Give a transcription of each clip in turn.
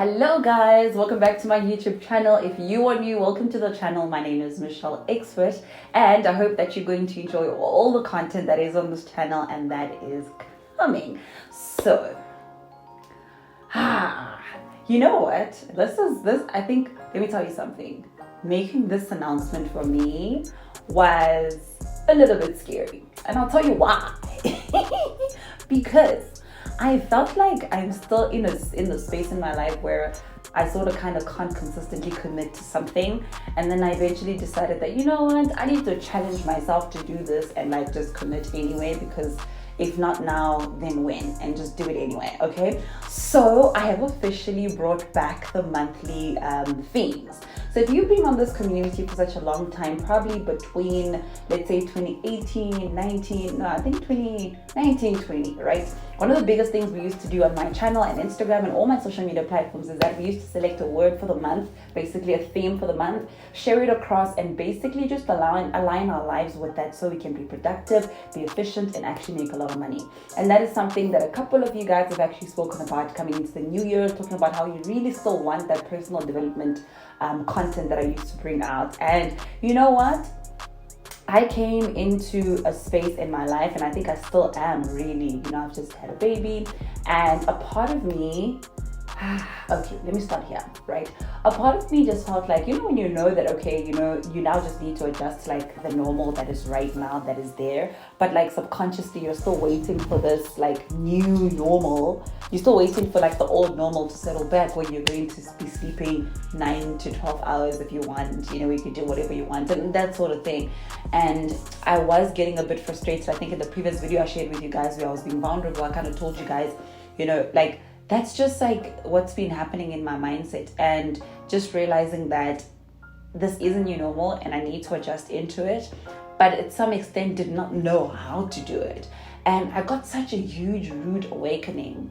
Hello guys, welcome back to my YouTube channel. If you are new, welcome to the channel. My name is Michelle Expert and I hope that you're going to enjoy all the content that is on this channel and that is coming. So, you know what? I think, let me tell you something. Making this announcement for me was a little bit scary. And I'll tell you why. Because I felt like I'm still in the space in my life where I sort of kind of can't consistently commit to something. And then I eventually decided that, you know what, I need to challenge myself to do this and like just commit anyway, because if not now, then when? And just do it anyway, okay? So I have officially brought back the monthly themes. So if you've been on this community for such a long time, probably between, let's say 2018, 19, no, I think 2019, 20, right? One of the biggest things we used to do on my channel and Instagram and all my social media platforms is that we used to select a word for the month, basically a theme for the month, share it across and basically just align our lives with that so we can be productive, be efficient and actually make a lot of money. And that is something that a couple of you guys have actually spoken about coming into the new year, talking about how you really still want that personal development content that I used to bring out. And you know what? I came into a space in my life, and I think I still am really, I've just had a baby, and a part of me, okay, let me start here, right? A part of me just felt like, when you know that, okay, you now just need to adjust like the normal that is right now, that is there, but like subconsciously you're still waiting for this like new normal. You're still waiting for like the old normal to settle back when you're going to be sleeping 9 to 12 hours if you want, you can do whatever you want and that sort of thing. And I was getting a bit frustrated. I think in the previous video I shared with you guys where I was being vulnerable, I kind of told you guys, like, that's just like what's been happening in my mindset, and just realizing that this isn't new normal and I need to adjust into it, but at some extent did not know how to do it. And I got such a huge rude awakening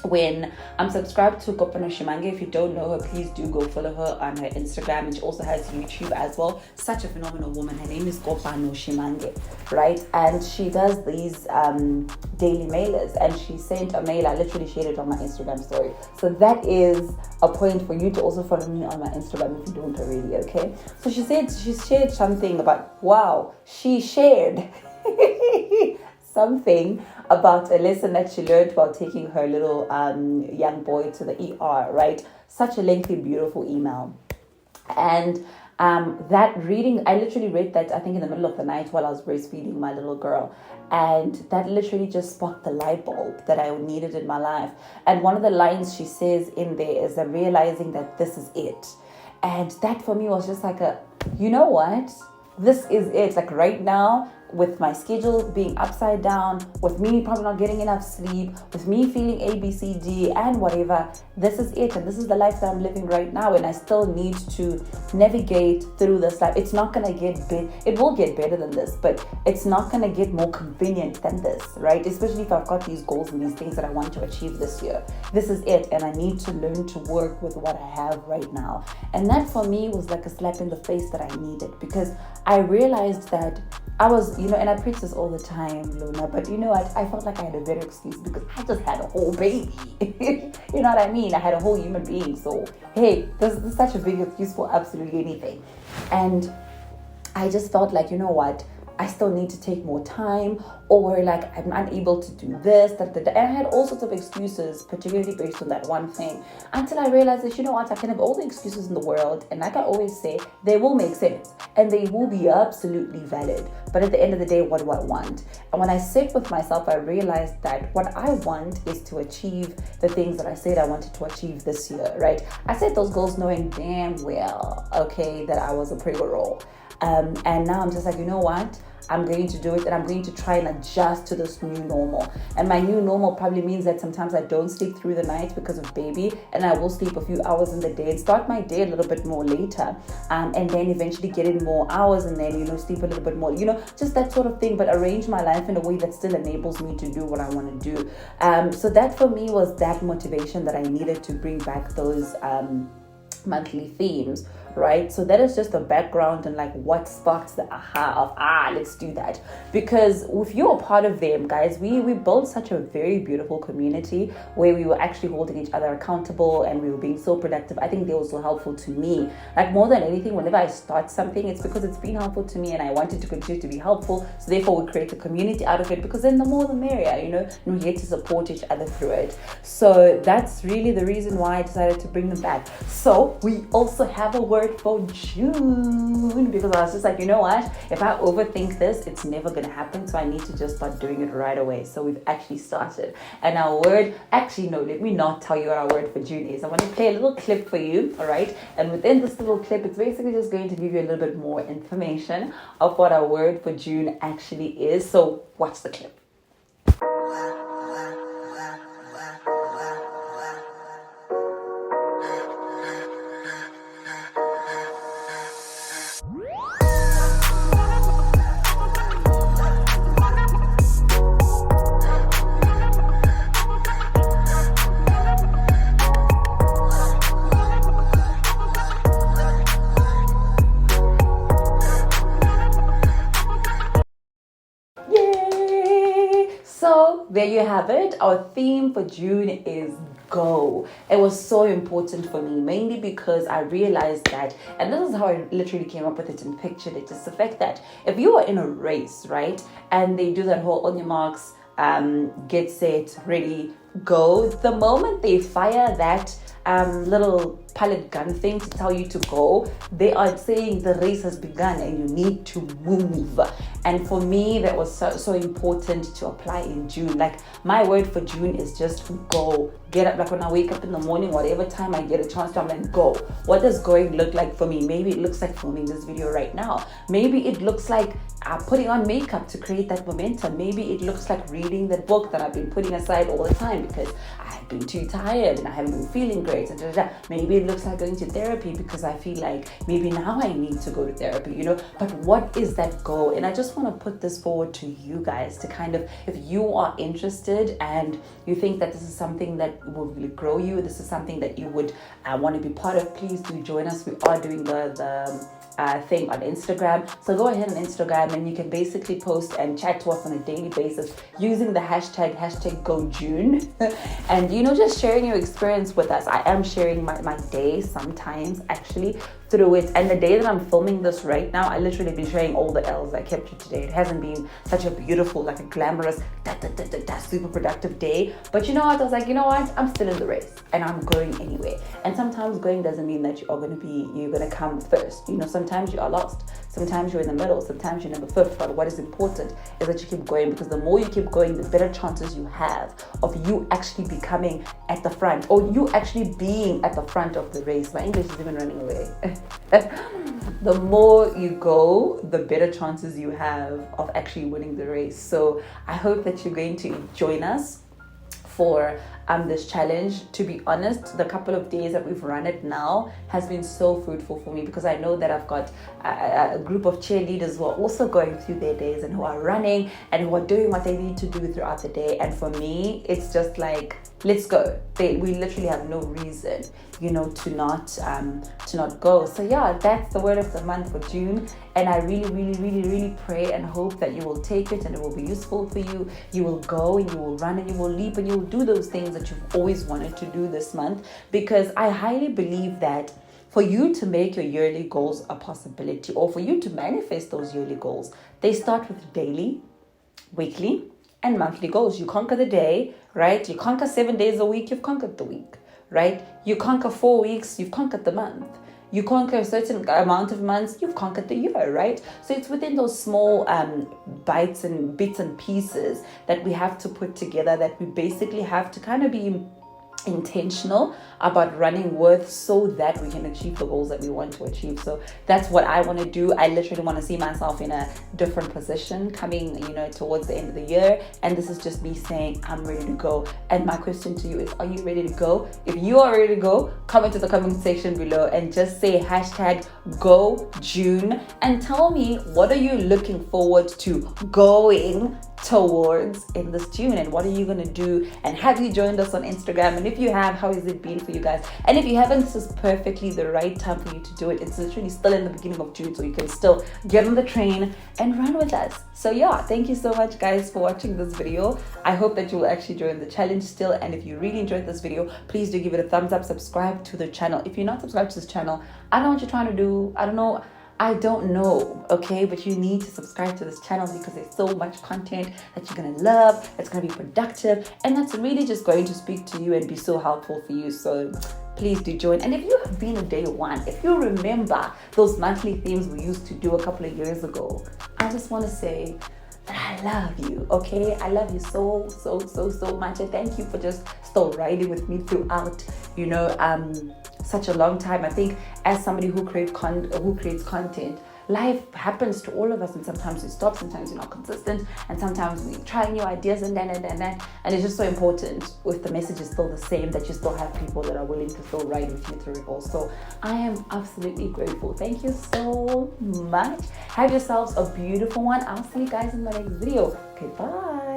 when I'm subscribed to Kopano Shimange. If you don't know her, please do go follow her on her Instagram, and she also has YouTube as well. Such a phenomenal woman. Her name is Kopano Shimange, right? And she does these daily mailers, and she sent a mail. I literally shared it on my Instagram story. So that is a point for you to also follow me on my Instagram if you don't already, okay? So she shared something about, she shared something about a lesson that she learned while taking her little young boy to the ER, right? Such a lengthy, beautiful email. And that reading, I literally read that, I think in the middle of the night while I was breastfeeding my little girl. And that literally just sparked the light bulb that I needed in my life. And one of the lines she says in there is realizing that this is it. And that for me was just like you know what? This is it. Like right now, with my schedule being upside down, with me probably not getting enough sleep, with me feeling A, B, C, D, and whatever, this is it. And this is the life that I'm living right now. And I still need to navigate through this life. It's not going to get big. It will get better than this, but it's not going to get more convenient than this, right? Especially if I've got these goals and these things that I want to achieve this year. This is it. And I need to learn to work with what I have right now. And that for me was like a slap in the face that I needed, because I realized that I was, and I preach this all the time, Luna, but I felt like I had a better excuse because I just had a whole baby. You know what I mean? I had a whole human being. So, hey, this is such a big excuse for absolutely anything. And I just felt like, you know what? I still need to take more time, or like I'm unable to do this, and I had all sorts of excuses, particularly based on that one thing, until I realized that, you know what, I can have all the excuses in the world, and like I always say, they will make sense and they will be absolutely valid. But at the end of the day, what do I want? And when I sit with myself, I realized that what I want is to achieve the things that I said I wanted to achieve this year, right? I set those goals knowing damn well, okay, that I was a pre-roll. And now I'm just like, you know what? I'm going to do it, and I'm going to try and adjust to this new normal. And my new normal probably means that sometimes I don't sleep through the night because of baby, and I will sleep a few hours in the day and start my day a little bit more later, and then eventually get in more hours, and then sleep a little bit more, just that sort of thing, but arrange my life in a way that still enables me to do what I want to do. So that for me was that motivation that I needed to bring back those monthly themes, right? So that is just the background and like what sparked the aha of let's do that. Because if you're a part of them, guys, we built such a very beautiful community where we were actually holding each other accountable and we were being so productive. I think they were so helpful to me. Like more than anything, whenever I start something, it's because it's been helpful to me and I wanted to continue to be helpful. So therefore we create a community out of it, because then the more the merrier, you know, and we get to support each other through it. So that's really the reason why I decided to bring them back. So we also have a word for June, because I was just like, you know what, if I overthink this, it's never gonna happen. So I need to just start doing it right away. So we've actually started, and our word, actually no, let me not tell you what our word for June is. I want to play a little clip for you, all right? And within this little clip, it's basically just going to give you a little bit more information of what our word for June actually is. So watch the clip. So there you have it. Our theme for June is go. It was so important for me, mainly because I realized that, and this is how I literally came up with it and pictured it, is the fact that if you are in a race, right, and they do that whole on your marks, get set, ready, go, the moment they fire that little pellet gun thing to tell you to go, they are saying the race has begun and you need to move. And for me, that was so important to apply in June. Like my word for June is just go. Get up, like when I wake up in the morning, whatever time I get a chance to, I'm like, go. What does going look like for me? Maybe it looks like filming this video right now. Maybe it looks like putting on makeup to create that momentum. Maybe it looks like reading that book that I've been putting aside all the time because I've been too tired and I haven't been feeling great. Maybe it looks like going to therapy because I feel like maybe now I need to go to therapy, you know. But what is that goal? And I just want to put this forward to you guys to kind of, if you are interested and you think that this is something that will really grow you, this is something that you would want to be part of, please do join us. We are doing the thing on Instagram. So go ahead on Instagram and you can basically post and chat to us on a daily basis using the hashtag #GoJune. And, you know, just sharing your experience with us. I am sharing my day sometimes actually through it. And the day that I'm filming this right now, I literally been sharing all the L's I kept you today. It hasn't been such a beautiful, like a glamorous, super productive day. But you know what? I was like, you know what? I'm still in the race and I'm going anyway. And sometimes going doesn't mean that you're going to come first. You know, sometimes you are lost. Sometimes you're in the middle. Sometimes you're number 5th. But what is important is that you keep going, because the more you keep going, the better chances you have of you actually becoming at the front, or you actually being at the front of the race. My English is even running away. The more you go, the better chances you have of actually winning the race. So I hope that you're going to join us for this challenge. To be honest, the couple of days that we've run it now has been so fruitful for me, because I know that I've got a group of cheerleaders who are also going through their days and who are running and who are doing what they need to do throughout the day. And for me, it's just like, let's go. We literally have no reason, you know, to not go. So yeah, that's the word of the month for June. And I really pray and hope that you will take it and it will be useful for you. You will go and you will run and you will leap and you will do those things that you've always wanted to do this month, because I highly believe that for you to make your yearly goals a possibility, or for you to manifest those yearly goals, they start with daily, weekly, and monthly goals. You conquer the day, right? You conquer 7 days a week, you've conquered the week, right? You conquer 4 weeks, you've conquered the month. You conquer a certain amount of months, you've conquered the year, right? So it's within those small bits and pieces that we have to put together, that we basically have to kind of be intentional about running with, so that we can achieve the goals that we want to achieve. So that's what I want to do. I literally want to see myself in a different position coming, you know, towards the end of the year. And this is just me saying I'm ready to go. And my question to you is, are you ready to go? If you are ready to go, comment in the comment section below and just say hashtag go June and tell me what are you looking forward to going towards in this June, and what are you gonna do, and have you joined us on Instagram, and if you have, how has it been for you guys? And if you haven't, this is perfectly the right time for you to do it. It's literally still in the beginning of June, so you can still get on the train and run with us. So yeah, thank you so much guys for watching this video. I hope that you will actually join the challenge still, and if you really enjoyed this video, please do give it a thumbs up, subscribe to the channel. If you're not subscribed to this channel, I don't know what you're trying to do. I don't know, okay? But you need to subscribe to this channel because there's so much content that you're gonna love, that's gonna be productive, and that's really just going to speak to you and be so helpful for you. So please do join. And if you have been a day one, if you remember those monthly themes we used to do a couple of years ago, I just want to say that I love you, okay? I love you so much, and thank you for just still riding with me throughout, such a long time. I think as somebody who creates content, life happens to all of us, and sometimes we stop, sometimes we're not consistent, and sometimes we try new ideas and then and it's just so important, if the message is still the same, that you still have people that are willing to still ride with you through it all. So I am absolutely grateful. Thank you so much. Have yourselves a beautiful one. I'll see you guys in my next video. Okay, bye.